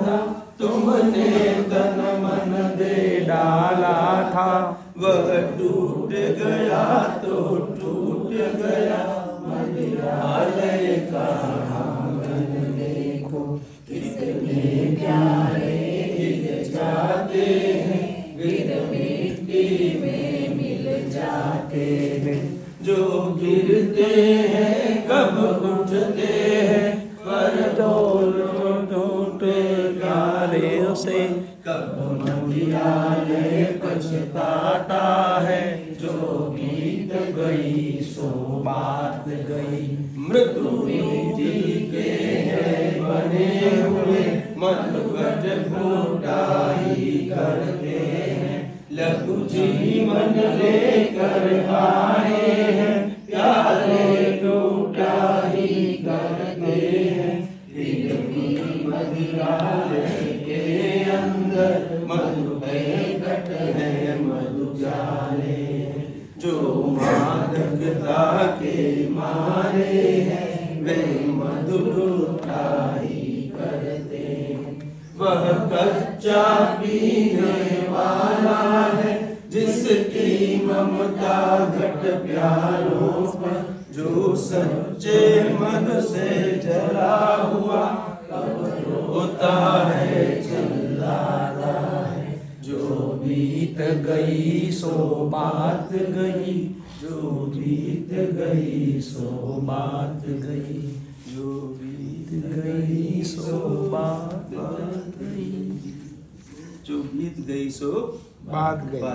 था, तुमने तन मन दे डाला था। वह टूट गया तो टूट गया मदिरालय का आंगन देखो, कितने प्यारे गिर जाते हैं, गिर मिट्टी में मिल जाते हैं। जो गिरते हैं कब उठते हैं, पर टूटे गारे से कब मदिरालय पछताता है। जो बीत गई सो बात गई, मृत्यु नीति के हैं बने हुए, मधुगढ़ फूटा ही करते हैं। लघु जीवन लेकर आए हैं, प्यारे टूटा ही करते हैं। फिर भी मदिरालय के अंदर मधुकैकट है मधुजाले, जो मादकता के मारे हैं, वे मधु लूटा ही करते हैं। वह कच्चा पीने वाला है, जिसकी ममता घट प्यारों पर, जो सच्चे मन से जला हुआ होता है चिल्लाता है। जो बीत गई सो बात गई, जो बीत गई सो बात गई, जो बीत गई सो बात गई, जो बीत गई सो बात गई।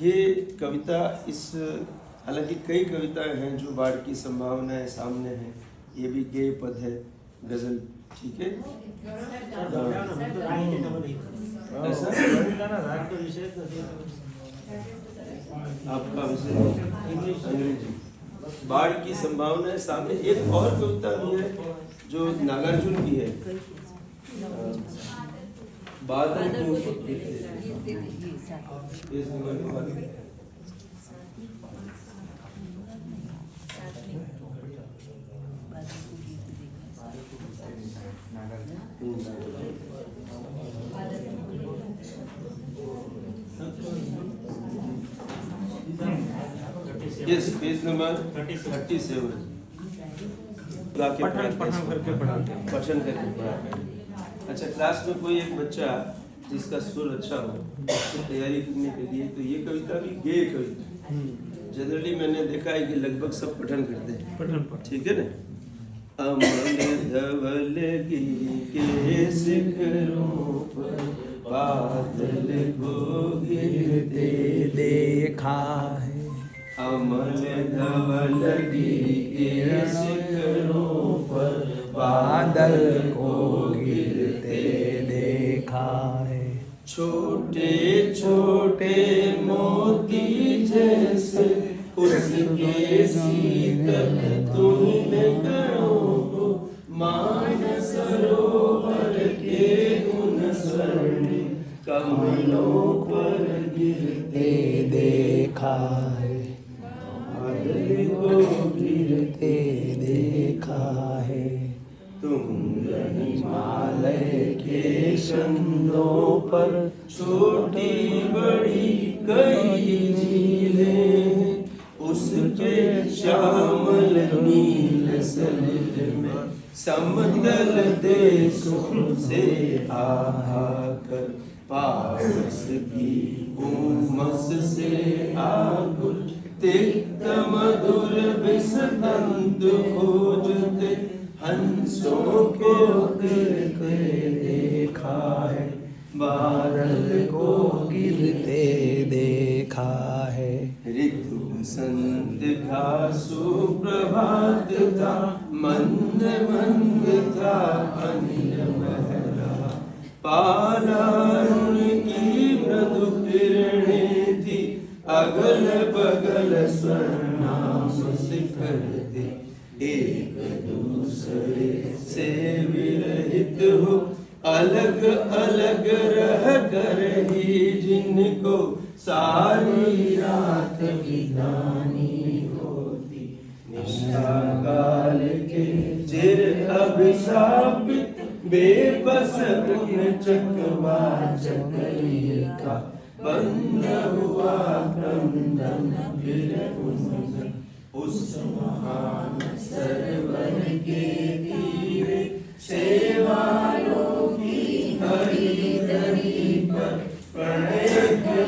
ये कविता इस, हालांकि कई कविताएं हैं जो बाढ़ की संभावनाएं सामने हैं, ये भी गेय पद है, गजल, ठीक है। ऐसा आपका विषय अंग्रेजी, बाढ़ की संभावनाएं सामने। एक और कविता भी है जो नागार्जुन की है, बादल को यस, पेज नंबर 37 पठन करके पढ़ाते। अच्छा, क्लास में कोई एक बच्चा जिसका सुर अच्छा हो तो तैयारी करने के लिए, तो ये कविता भी गेय कविता। जनरली मैंने देखा है कि लगभग सब पठन करते हैं, ठीक है ना। अमल धवल गिरी के शिखरों पर, बादल को गिरते देखा है। अमल धवल गिरी के शिखरों पर, बादल को गिरते देखा है। छोटे छोटे मोती जैसे उसके शीतल तूने कणों को, मानस सरोवर के उन स्वर्णिम कमलों पर गिरते देखा है। बादल को गिरते देखा है। तुंग हिमालय के शंदों पर, छोटी बड़ी कई झीलें, उसके श्यामल नील सलिल में, समतल देशों से आकर, पास की उमस से आकुल, तिक्त मधुर विसतंत खोजते, हंसों को गिरते देखा है। बादल को गिरते देखा है। ऋतु बसंत था, सुप्रभात था, मंद मंद था अनिल बहरा, पाला उनकी मृदु किरणें थी, अगल बगल स्वर्णाम शिखर थे। एक दूसरे से विरहित हो, अलग अलग रह कर ही जिनको सारी रात विदानी होती। निष्ठा काल के चिर अभिशापित बेबस उन चकवा चकई का बंद हुआ क्रंदन फिर उस महान सरवर के तीरे सेवालों की हरी धरी पर प्रणय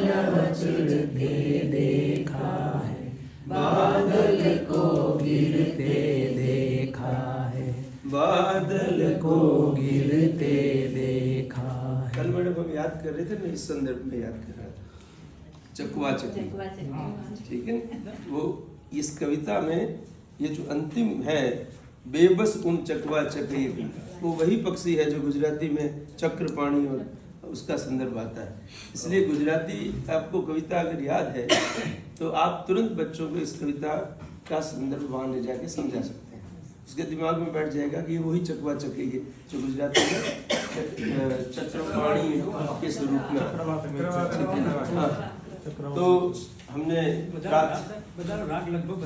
लहचते देखा है, बादल को गिरते देखा है, बादल को गिरते देखा है। कल मैडम हम याद कर रहे थे ना, इस संदर्भ में याद कर रहा था चकवा चकई, ठीक है। वो इस कविता में ये जो अंतिम है बेबस उन चकवा चकई, वो वही पक्षी है जो गुजराती में चक्रपाणी और उसका संदर्भ आता है। इसलिए गुजराती आपको कविता अगर याद है तो आप तुरंत बच्चों को इस कविता का संदर्भ वहाँ ले जाके समझा सकते हैं। उसके दिमाग में बैठ जाएगा कि ये वही चकवा चकई है जो गुजराती में चक्रपाणी के स्वरूप में। तो हमने राग लगभग